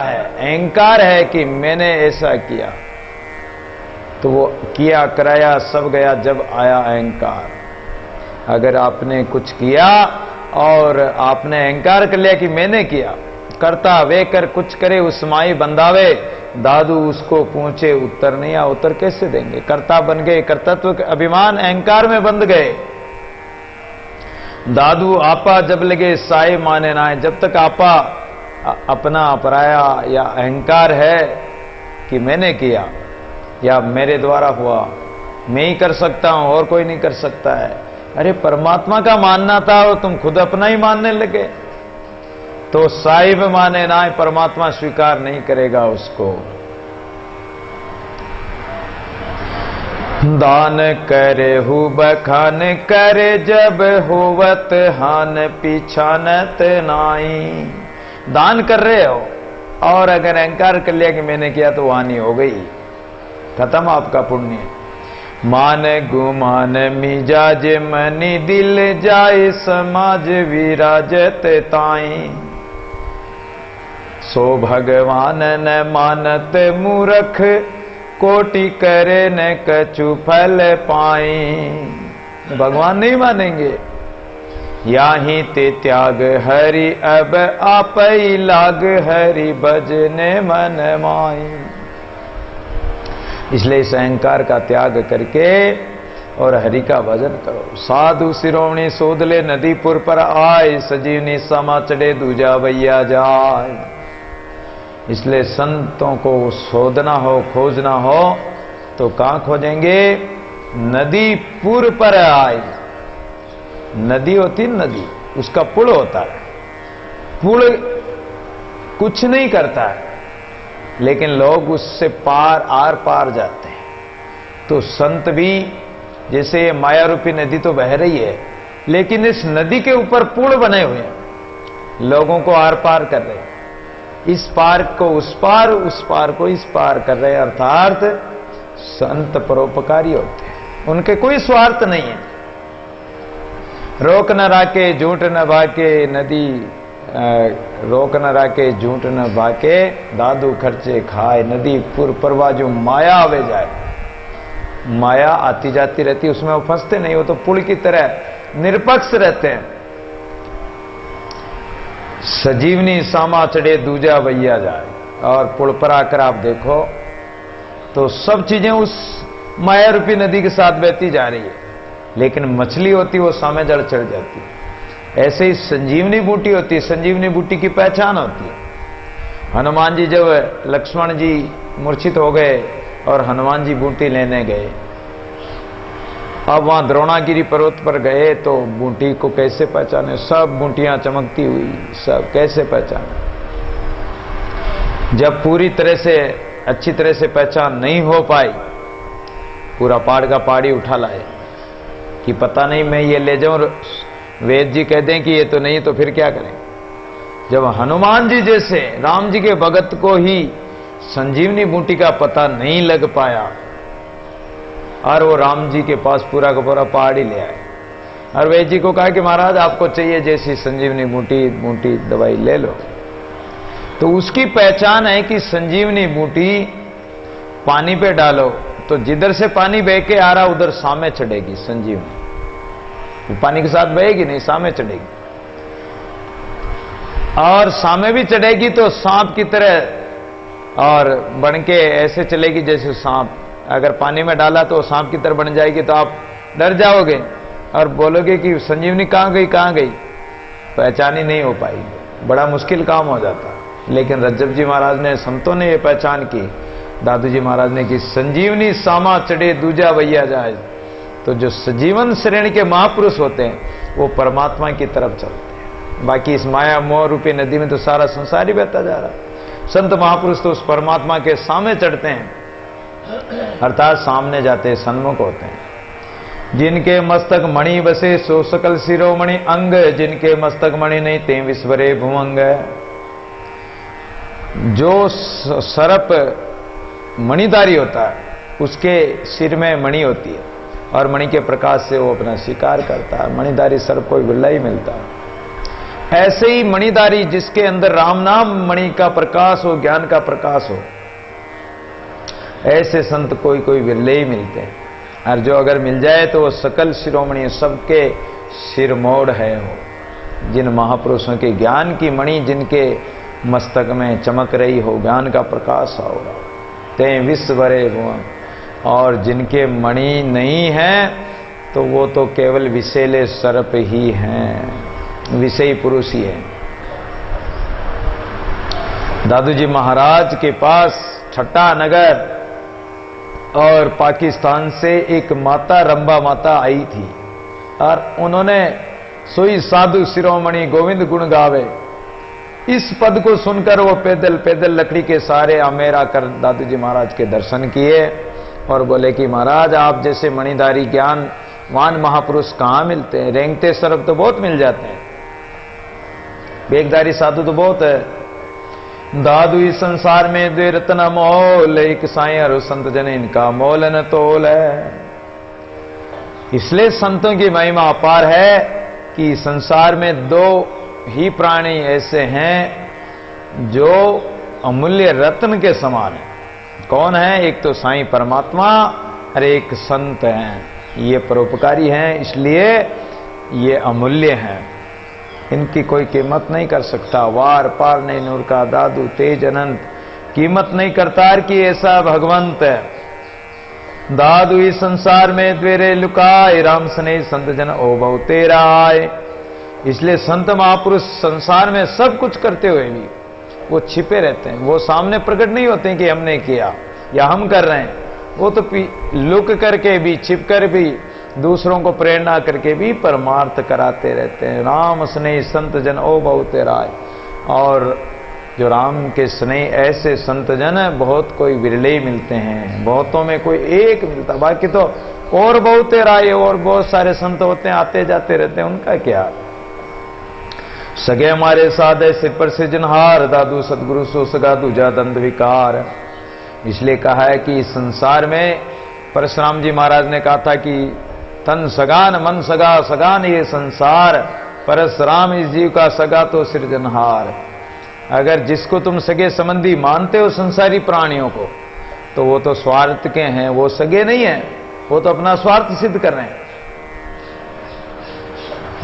है, अहंकार है कि मैंने ऐसा किया, तो वो किया कराया सब गया जब आया अहंकार। अगर आपने कुछ किया और आपने अहंकार कर लिया कि मैंने किया, करता वे कर कुछ करे उस माई बंधावे, दादू उसको पूछे उत्तर नहीं आ, उत्तर कैसे देंगे? कर्ता बन गए, कर्तत्व के अभिमान अहंकार में बंध गए। दादू आपा जब लगे साई माने ना, जब तक आपा अपना पराया या अहंकार है कि मैंने किया या मेरे द्वारा हुआ, मैं ही कर सकता हूं और कोई नहीं कर सकता है। अरे परमात्मा का मानना था और तुम खुद अपना ही मानने लगे, तो साहिब माने ना, परमात्मा स्वीकार नहीं करेगा उसको। दान करे हु बखान करे जब होवत हान पीछानत नाई। दान कर रहे हो और अगर अहंकार कर लिया कि मैंने किया तो हानि हो गई, खत्म आपका पुण्य। मान गुमान मिजाज मनी दिल जाए समाज विराजत ताई। सो भगवान न मानत मूर्ख कोटि करे न कछु फल पाई। भगवान नहीं मानेंगे। याही ते त्याग हरि अब आप ही लाग हरि भजने मन माई। इसलिए इस अहंकार का त्याग करके और हरि का भजन करो। साधु शिरोमणि सोदले नदीपुर पर आए, सजीवनी समा चढ़े दूजा भैया जाए। इसलिए संतों को शोधना हो, खोजना हो तो कहां खोजेंगे? नदीपुर पर आए। नदी होती नदी, उसका पुल होता है। पुल कुछ नहीं करता है, लेकिन लोग उससे पार आर पार जाते हैं। तो संत भी, जैसे ये माया रूपी नदी तो बह रही है, लेकिन इस नदी के ऊपर पुल बने हुए हैं, लोगों को आर पार कर रहे हैं। इस पार को उस पार, उस पार को इस पार कर रहे हैं। अर्थात संत परोपकारी होते हैं, उनके कोई स्वार्थ नहीं है। रोक न राके झूठ न भाके नदी, रोक न राके झूठ न भाके दादू खर्चे खाए। नदी पुर परवाजू माया आवे जाए। माया आती जाती रहती, उसमें वो फंसते नहीं, वो तो पुल की तरह निरपक्ष रहते हैं। सजीवनी सामा चढ़े दूजा भैया जाए। और पुल पर आकर आप देखो तो सब चीजें उस माया रूपी नदी के साथ बहती जा रही है, लेकिन मछली होती वो सामे जड़ चढ़ जाती है। ऐसे ही संजीवनी बूटी होती है, संजीवनी बूटी की पहचान होती है। हनुमान जी जब लक्ष्मण जी मूर्छित हो गए और हनुमान जी बूटी लेने गए, अब वहां द्रोणागिरी पर्वत पर गए तो बूटी को कैसे पहचाने? सब बूटियां चमकती हुई, सब कैसे पहचाने? जब पूरी तरह से अच्छी तरह से पहचान नहीं हो पाई, पूरा पहाड़ का पहाड़ी उठा लाए कि पता नहीं मैं ये ले जाऊं, वेद जी कहते हैं कि ये तो नहीं, तो फिर क्या करें? जब हनुमान जी जैसे राम जी के भगत को ही संजीवनी बूटी का पता नहीं लग पाया, और वो राम जी के पास पूरा का पूरा पहाड़ी ले आए, और वेद जी को कहा कि महाराज आपको चाहिए जैसी संजीवनी बूटी दवाई ले लो। तो उसकी पहचान है कि संजीवनी बूटी पानी पे डालो तो जिधर से पानी बह के आ रहा उधर सामे चढ़ेगी संजीवनी। वो पानी के साथ बहेगी नहीं, सामे चढ़ेगी। और सामे भी चढ़ेगी तो सांप की तरह और बन के ऐसे चलेगी जैसे सांप। अगर पानी में डाला तो सांप की तरह बन जाएगी, तो आप डर जाओगे और बोलोगे कि संजीवनी कहां गई कहां गई, पहचान ही नहीं हो पाएगी। बड़ा मुश्किल काम हो जाता। लेकिन रज्जब जी महाराज ने, संतों ने ये पहचान की, दादू जी महाराज ने, कि संजीवनी सामा चढ़े दूजा भैया जाए। तो जो सजीवन श्रेणी के महापुरुष होते हैं वो परमात्मा की तरफ चलते हैं। बाकी इस माया मोह रूपी नदी में तो सारा संसार ही बहता जा रहा। संत महापुरुष तो उस परमात्मा के सामने चढ़ते हैं, अर्थात सामने जाते, सन्मुख होते हैं। जिनके मस्तक मणि बसे सो सकल शिरोमणि अंग, जिनके मस्तक मणि नहीं ते विश्वरे भुवंग। जो सर्प मणिधारी होता है उसके सिर में मणि होती है, और मणि के प्रकाश से वो अपना शिकार करता है। मणिधारी सर्प को गुल्ला ही मिलता है। ऐसे ही मणिधारी जिसके अंदर राम नाम मणि का प्रकाश हो, ज्ञान का प्रकाश हो, ऐसे संत कोई कोई विरले ही मिलते हैं। और जो अगर मिल जाए तो वो सकल शिरोमणि, सबके सिर मोड़ है वो। जिन महापुरुषों के ज्ञान की मणि जिनके मस्तक में चमक रही हो, ज्ञान का प्रकाश होगा, ते विश्व भरे भुवन। और जिनके मणि नहीं है तो वो तो केवल विषैले सर्प ही हैं, विषयी पुरुष ही है। दादू जी महाराज के पास ठट्टा नगर और पाकिस्तान से एक माता, रंबा माता आई थी, और उन्होंने सोई साधु शिरोमणि गोविंद गुण गावे, इस पद को सुनकर वो पैदल पैदल लकड़ी के सहारे अमेरा कर दादू जी महाराज के दर्शन किए और बोले कि महाराज आप जैसे मणिधारी ज्ञानवान महापुरुष कहां मिलते हैं? रेंगते सर्प तो बहुत मिल जाते हैं, बेगदारी साधु तो बहुत है। दादू इस संसार में द्वे रत्न मोल, एक साईं और संत जन इनका मोल न तोल है। इसलिए संतों की महिमा अपार है कि संसार में दो ही प्राणी ऐसे हैं जो अमूल्य रत्न के समान है। कौन है? एक तो साईं परमात्मा और एक संत हैं। ये परोपकारी हैं, इसलिए ये अमूल्य हैं, इनकी कोई कीमत नहीं कर सकता। वार पार नहीं नूर का दादू तेज अनंत, कीमत नहीं करता कि ऐसा भगवंत है। दादू इस संसार में द्वेरे लुकाए, राम सने संत जन ओ बहु तेरा आए। इसलिए संत महापुरुष संसार में सब कुछ करते हुए भी वो छिपे रहते हैं, वो सामने प्रकट नहीं होते हैं कि हमने किया या हम कर रहे हैं। वो तो लुक करके भी, छिप कर भी, दूसरों को प्रेरणा करके भी परमार्थ कराते रहते हैं। राम स्नेह संत जन ओ बहु तेरा आए। और जो राम के स्नेह ऐसे संत जन बहुत कोई विरले मिलते हैं, बहुतों में कोई एक मिलता, बाकी तो और बहुत तेरा आए और बहुत सारे संत होते हैं, आते जाते रहते हैं, उनका क्या। सगे हमारे साध है सिर पर सृजनहार, दादू सदगुरु सो सगा दूजा दंड विकार। इसलिए कहा है कि इस संसार में परशुराम जी महाराज ने कहा था कि तन सगान मन सगा, सगान ये संसार, परशुराम इस जीव का सगा तो सृजनहार। अगर जिसको तुम सगे संबंधी मानते हो संसारी प्राणियों को, तो वो तो स्वार्थ के हैं, वो सगे नहीं है, वो तो अपना स्वार्थ सिद्ध कर रहे हैं,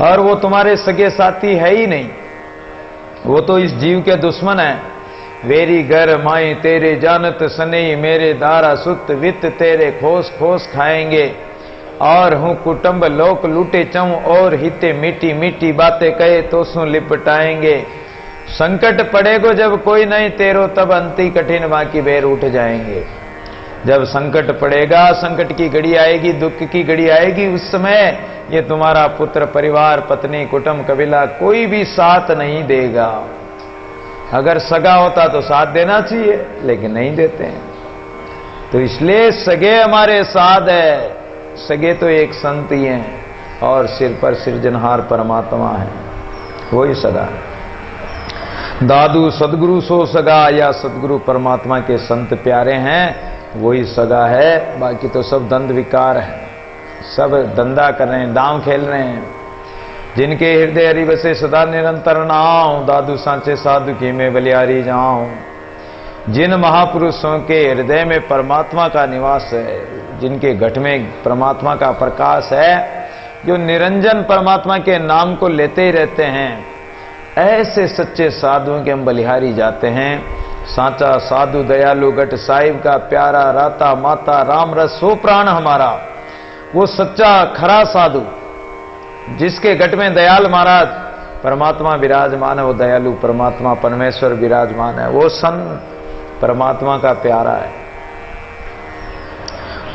और वो तुम्हारे सगे साथी है ही नहीं, वो तो इस जीव के दुश्मन है। वेरी घर माई तेरे जानत सनई, मेरे दारा सुत वित तेरे खोस खोस खाएंगे। और हूं कुटुंब लोक लूटे चम, और हिते मीठी मीठी बातें कहे तो सु लिपटाएंगे। संकट पड़ेगो जब कोई नहीं तेरो, तब अंति कठिन बाकी बेर उठ जाएंगे। जब संकट पड़ेगा, संकट की घड़ी आएगी, दुख की घड़ी आएगी, उस समय ये तुम्हारा पुत्र, परिवार, पत्नी, कुटुंब, कबीला कोई भी साथ नहीं देगा। अगर सगा होता तो साथ देना चाहिए, लेकिन नहीं देते हैं। तो इसलिए सगे हमारे साथ है, सगे तो एक संत ही हैं, और सिर पर सृजनहार परमात्मा है, वही सगा है। दादू सदगुरु सो सगा, या सदगुरु परमात्मा के संत प्यारे हैं, वही सगा है। बाकी तो सब दंड विकार है, सब धंधा कर रहे हैं, दांव खेल रहे हैं। जिनके हृदय हरि बसे सदा निरंतर नाऊं, दादू सांचे साधु की मैं बलियारी जाऊं। जिन महापुरुषों के हृदय में परमात्मा का निवास है, जिनके घट में परमात्मा का प्रकाश है, जो निरंजन परमात्मा के नाम को लेते ही रहते हैं, ऐसे सच्चे साधुओं के हम बलिहारी जाते हैं। सांचा साधु दयालु गट साहिब का प्यारा, राता माता राम रस सो प्राण हमारा। वो सच्चा खरा साधु जिसके घट में दयाल महाराज परमात्मा विराजमान है, वो दयालु परमात्मा परमेश्वर विराजमान है, वो संत परमात्मा का प्यारा है।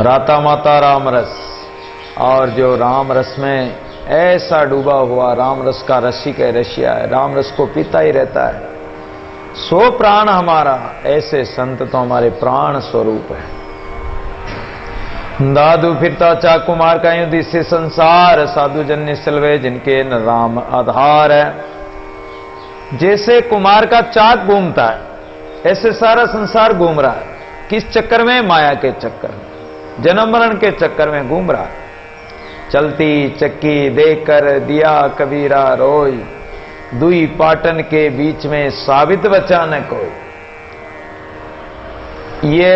राता माता राम रस, और जो राम रस में ऐसा डूबा हुआ, राम रस का रसिक है, रसिया है, राम रस को पीता ही रहता है, सो प्राण हमारा। ऐसे संत तो हमारे प्राण स्वरूप है। दादू फिरता चा कुमार का युद्ध से संसार, साधु जन निसलवे जिनके न राम आधार है। जैसे कुमार का चाक घूमता है, ऐसे सारा संसार घूम रहा है। किस चक्कर में? माया के चक्कर में, जन्म मरण के चक्कर में घूम रहा है। चलती चक्की देखकर दिया कबीरा रोई, दुई पाटन के बीच में साबित बचा न कोई। ये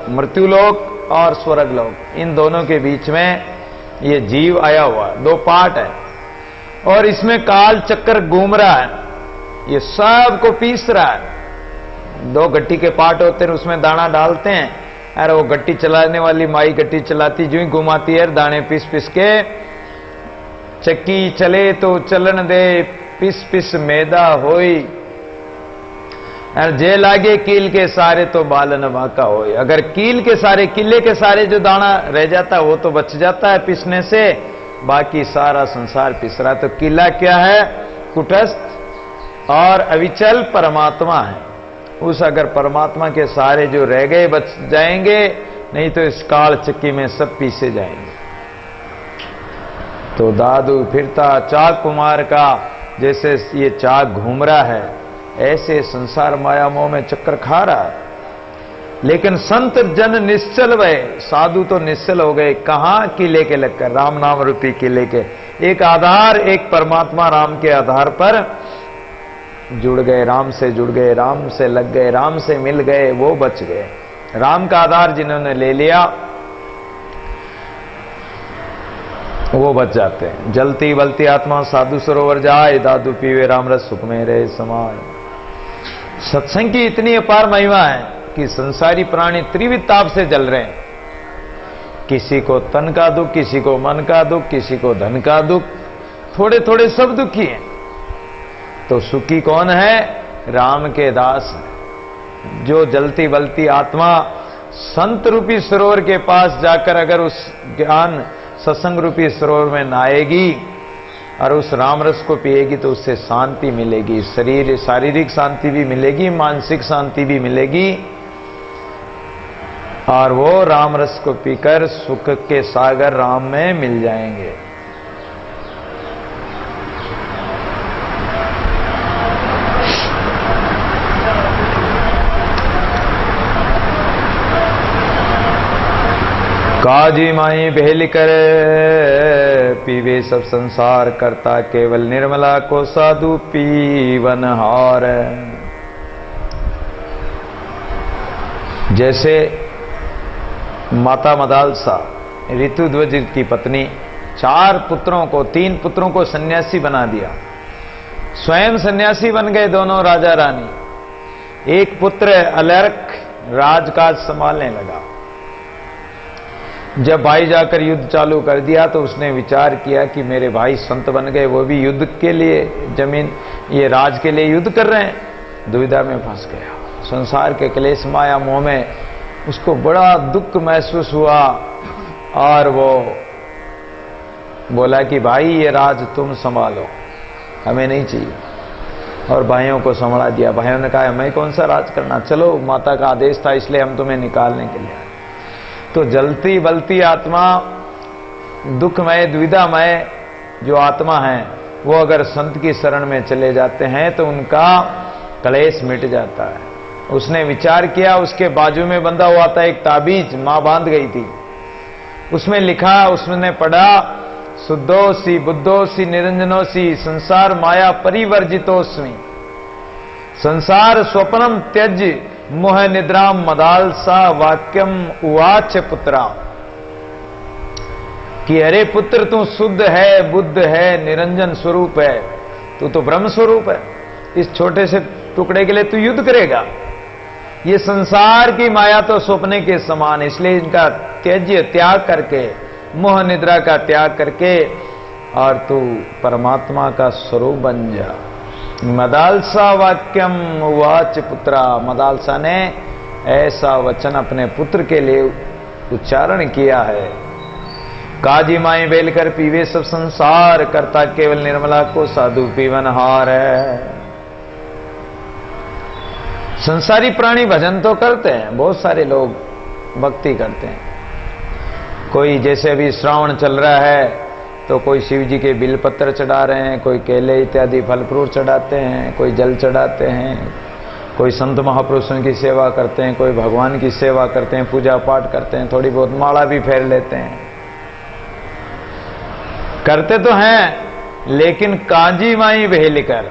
मृत्युलोक और स्वर्ग लोक, इन दोनों के बीच में ये जीव आया हुआ, दो पार्ट है, और इसमें काल चक्कर घूम रहा है, ये सबको पीस रहा है। दो गट्टी के पार्ट होते हैं, उसमें दाना डालते हैं, अरे वो गट्टी चलाने वाली माई गट्टी चलाती जो ही घुमाती है, दाने पीस पीस के, चक्की चले तो चलन दे, पिस पिस मैदा होई, और जे लागे कील के सारे तो बालन वाका होए। अगर कील के सारे, किले के सारे जो दाना रह जाता है वो तो बच जाता है पिसने से, बाकी सारा संसार पिस रहा। तो किला क्या है? कुटस्थ और अविचल परमात्मा है। उस अगर परमात्मा के सारे जो रह गए बच जाएंगे, नहीं तो इस काल चक्की में सब पीसे जाएंगे। तो दादू फिरता चाक कुमार का जैसे ये चाक घूम रहा है, ऐसे संसार माया मोह में चक्कर खा रहा है। लेकिन संत जन निश्चल भय, साधु तो निश्चल हो गए। कहां? किले के लगकर, राम नाम रूपी किले के एक आधार, एक परमात्मा राम के आधार पर जुड़ गए, राम से जुड़ गए, राम से लग गए, राम से मिल गए, वो बच गए। राम का आधार जिन्होंने ले लिया वो बच जाते हैं। जलती बलती आत्मा साधु सरोवर जाए, दादू पीवे राम रस सुख में रहे समाए। सत्संग की इतनी अपार महिमा है कि संसारी प्राणी त्रिविध ताप से जल रहे हैं। किसी को तन का दुख, किसी को मन का दुख, किसी को धन का दुख, थोड़े थोड़े सब दुखी हैं। तो सुखी कौन है? राम के दास। जो जलती बलती आत्मा संत रूपी सरोवर के पास जाकर अगर उस ज्ञान सत्संग रूपी सरोवर में नहाएगी और उस राम रस को पिएगी तो उससे शांति मिलेगी। शरीर शारीरिक शांति भी मिलेगी, मानसिक शांति भी मिलेगी, और वो राम रस को पीकर सुख के सागर राम में मिल जाएंगे। काजी माई बेहल कर पीवे सब संसार करता, केवल निर्मला को साधु पीवन हार। जैसे माता मदालसा ऋतुध्वज की पत्नी, 4 पुत्रों को, 3 पुत्रों को सन्यासी बना दिया, स्वयं सन्यासी बन गए दोनों राजा रानी। एक पुत्र अलर्क राजकाज संभालने लगा। जब भाई जाकर युद्ध चालू कर दिया तो उसने विचार किया कि मेरे भाई संत बन गए, वो भी युद्ध के लिए, जमीन ये राज के लिए युद्ध कर रहे हैं। दुविधा में फंस गया। संसार के क्लेश माया मोह में उसको बड़ा दुख महसूस हुआ और वो बोला कि भाई ये राज तुम संभालो, हमें नहीं चाहिए। और भाइयों को संभाला दिया। भाइयों ने कहा हमें कौन सा राज करना, चलो माता का आदेश था इसलिए हम तुम्हें निकालने के लिए आए। तो जलती बलती आत्मा, दुखमय द्विधामय जो आत्मा है, वो अगर संत की शरण में चले जाते हैं तो उनका क्लेश मिट जाता है। उसने विचार किया, उसके बाजू में बंधा हुआ था एक ताबीज, मां बांध गई थी, उसमें लिखा, उसने पढ़ा, शुद्धोसी बुद्धोसी निरंजनोसी संसार माया परिवर्जितोस्मि, संसार स्वप्नम त्यज मोह निद्राम मदालसा वाक्यम उवाच पुत्रा। कि अरे पुत्र तू शुद्ध है, बुद्ध है, निरंजन स्वरूप है, तू तो ब्रह्म स्वरूप है, इस छोटे से टुकड़े के लिए तू युद्ध करेगा। ये संसार की माया तो स्वप्ने के समान, इसलिए इनका त्याज्य त्याग करके, मोह निद्रा का त्याग करके और तू परमात्मा का स्वरूप बन जा। मदालसा वाक्यम उवाच पुत्रा, मदालसा ने ऐसा वचन अपने पुत्र के लिए उच्चारण किया है। काजी माई बेलकर पीवे सब संसार करता, केवल निर्मला को साधु पीवन हार है। संसारी प्राणी भजन तो करते हैं, बहुत सारे लोग भक्ति करते हैं। कोई जैसे अभी श्रावण चल रहा है तो कोई शिव जी के बिलपत्र चढ़ा रहे हैं, कोई केले इत्यादि फल फ्रूट चढ़ाते हैं, कोई जल चढ़ाते हैं, कोई संत महापुरुषों की सेवा करते हैं, कोई भगवान की सेवा करते हैं, पूजा पाठ करते हैं, थोड़ी बहुत माला भी फेर लेते हैं। करते तो हैं, लेकिन कांजी माई भेलकर,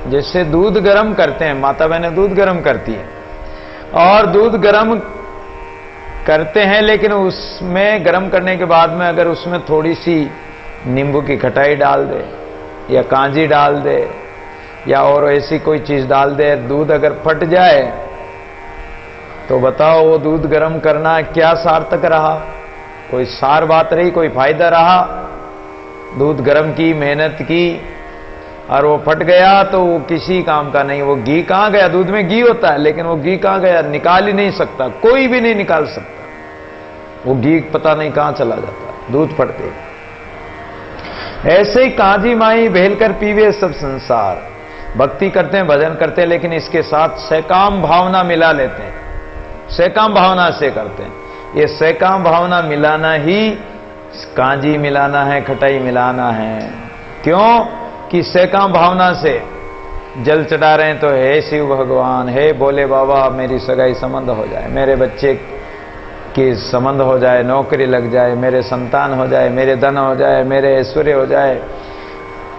जैसे दूध गर्म करते हैं, माता बहनें दूध गर्म करती हैं, और दूध गर्म करते हैं, लेकिन उसमें गर्म करने के बाद में अगर उसमें थोड़ी सी नींबू की खटाई डाल दे या कांजी डाल दे या और ऐसी कोई चीज डाल दे, दूध अगर फट जाए तो बताओ वो दूध गर्म करना क्या सार्थक रहा? कोई सार बात रही, कोई फायदा रहा? दूध गर्म की, मेहनत की और वो फट गया तो वो किसी काम का नहीं। वो घी कहां गया? दूध में घी होता है, लेकिन वो घी कहां गया? निकाल ही नहीं सकता, कोई भी नहीं निकाल सकता। वो घी पता नहीं कहां चला जाता, दूध फट गया। ऐसे ही कांजी माई भेलकर पीवे सब संसार। भक्ति करते हैं, भजन करते हैं, लेकिन इसके साथ सकाम भावना मिला लेते हैं, सकाम भावना से करते हैं। ये सकाम भावना मिलाना ही कांजी मिलाना है, खटाई मिलाना है। क्यों कि सकाम भावना से जल चढ़ा रहे हैं तो हे शिव भगवान, हे भोले बाबा, मेरी सगाई संबंध हो जाए, मेरे बच्चे की संबंध हो जाए, नौकरी लग जाए, मेरे संतान हो जाए, मेरे धन हो जाए, मेरे ऐश्वर्य हो जाए।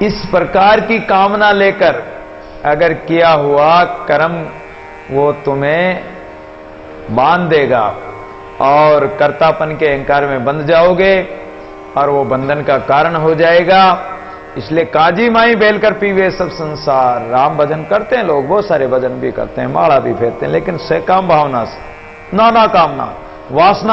इस प्रकार की कामना लेकर अगर किया हुआ कर्म वो तुम्हें बांध देगा और कर्तापन के अहंकार में बंध जाओगे और वो बंधन का कारण हो जाएगा। इसलिए काजी माई बेलकर पीवे सब संसार। राम भजन करते हैं लोग, बहुत सारे भजन भी करते हैं, माला भी फेरते हैं, लेकिन सकाम भावना से, नाना कामना वासना